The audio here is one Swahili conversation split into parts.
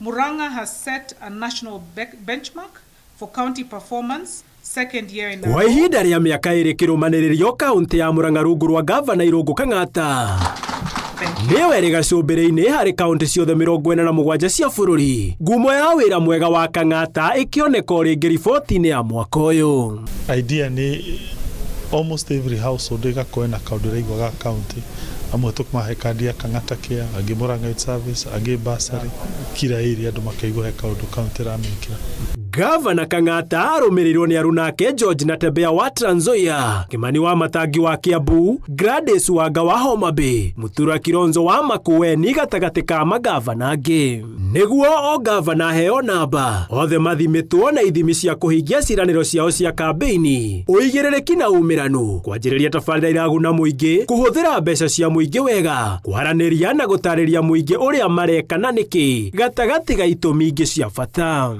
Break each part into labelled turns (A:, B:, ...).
A: Murang'a has set a national benchmark for county performance second year in a row.
B: Kwa ihinda rĩa mĩaka ĩrĩ kĩrũmanĩrĩrio kaunti ya Murang'a rungu rwa gavana Irũngũ Kang'ata nĩwe ĩrĩ gacũmbĩrĩ-inĩ harĩ kaunti ciothe 47 cia bũrũri. Ngumo ya wĩra mwega wa Kang'ata ĩkĩoneka rĩngĩ riboti-inĩ ya mwaka ũyũ.
C: Idea ni almost every household ĩgakorwo na kaũndũ ĩraigua ga county. Amwe tũkũmahe kandi ya Kang'ata Care, angĩ Murang'a Youth Service, angĩ bursary, kila area andũ makaigua he kaũndũ county ĩramekĩra.
B: Gavana Kang'ata arũmĩrĩirwo nĩ arunake George Natembea wa Trans Nzoia, Kimani wa Matangi wa Kiambu, Gladys Wanga wa Homa Bay, Mutura Kilonzo wa Makueni gatagatĩ ka magavana angĩ. Nĩguo o gavana heo namba, othe mathimĩtwo na ithimi cia kũhingia ciĩranĩro ciao cia kambeini, ũigĩrĩrĩki na umĩranu, kwanjĩrĩria tabarĩra iraguna mũingĩ, kũhũthĩra mbeca cia mũingĩ wega, kwaranĩria na gũtarĩria mũingĩ ũrĩa mareka na nĩkĩ gatagatĩ ga itũmi ingĩ cia bata.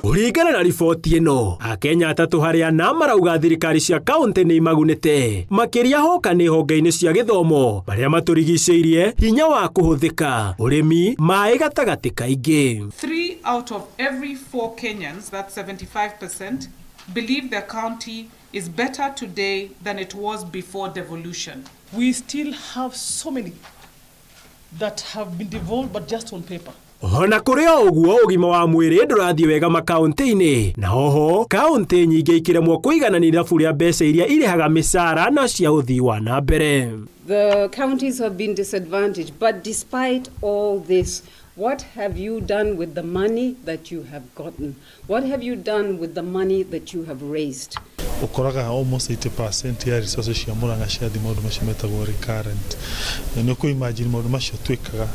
B: Kũringana na riboti ĩno, Akenya atatũ harĩ ana marauga thirikari cia kaunti nĩ imagunĩte makĩria hoka nĩ honge-inĩ cia gĩthomo marĩa matũrigicĩirie, hinya wa kũhũthĩka, ũrĩmi, maĩ gatagatĩ kaingĩ.
A: 3 out of every 4 Kenyans, that's 75%, believe their county is better today than it was before devolution.
D: We still have so many that have been devolved but just on paper.
B: Ona kũrĩ o ũguo ũgima wa mwĩrĩ ndũrathiĩ wega makaunti-inĩ, na oho kaunti nyingĩ ikĩremwo kũiganania ithabu rĩa mbeca iria irĩhaga mĩcara na cia ũthii wa na mbere.
E: The counties have been disadvantaged, but despite all this, what have you done with the money that you have gotten? What have you done with the money that you have raised?
C: Ukoraga almost 80% ya resources cia Murang'a ciathi maũndũ macio metagwo recurrent. Nĩ ũkũ imagine maũndũ macio twĩkaga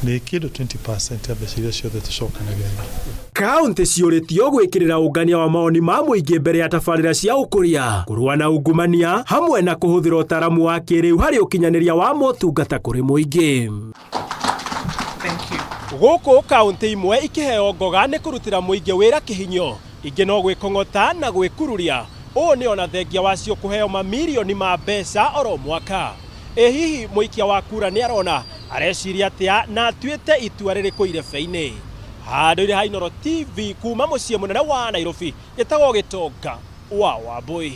C: nĩ kĩndũ 20% ya mbeca iria ciothe tũcokanagĩrĩria.
B: Kaunti ciũrĩtio gwĩkĩrĩra ũngania wa maoni ma mũingĩ mbere ya tabarĩra cia ũkũria, kũrũa na ungumania hamwe na kũhũthĩra ũtaaramu wa kĩrĩu harĩ ũkinyanĩria wa motungata kũrĩ mũingĩ. Gũkũ kaunti imwe ikĩheo ngoga nĩ kũrutĩra mũingĩ wĩra kĩhinyo, ingĩ no gwĩkong'ota na gwĩkururia. Ũũ nĩ ona thengia wacio kũheo mamirioni ma mbeca oro mwaka. Hihi mũikia wa kura nĩ arona areciria atĩa na atuĩte itua rĩrĩkũ irebe-inĩ? Handũ-inĩ ha Inooro TV kuma mũciĩ mũnene wa Nairobi, gĩtagwo Gĩtonga wa Wambũi.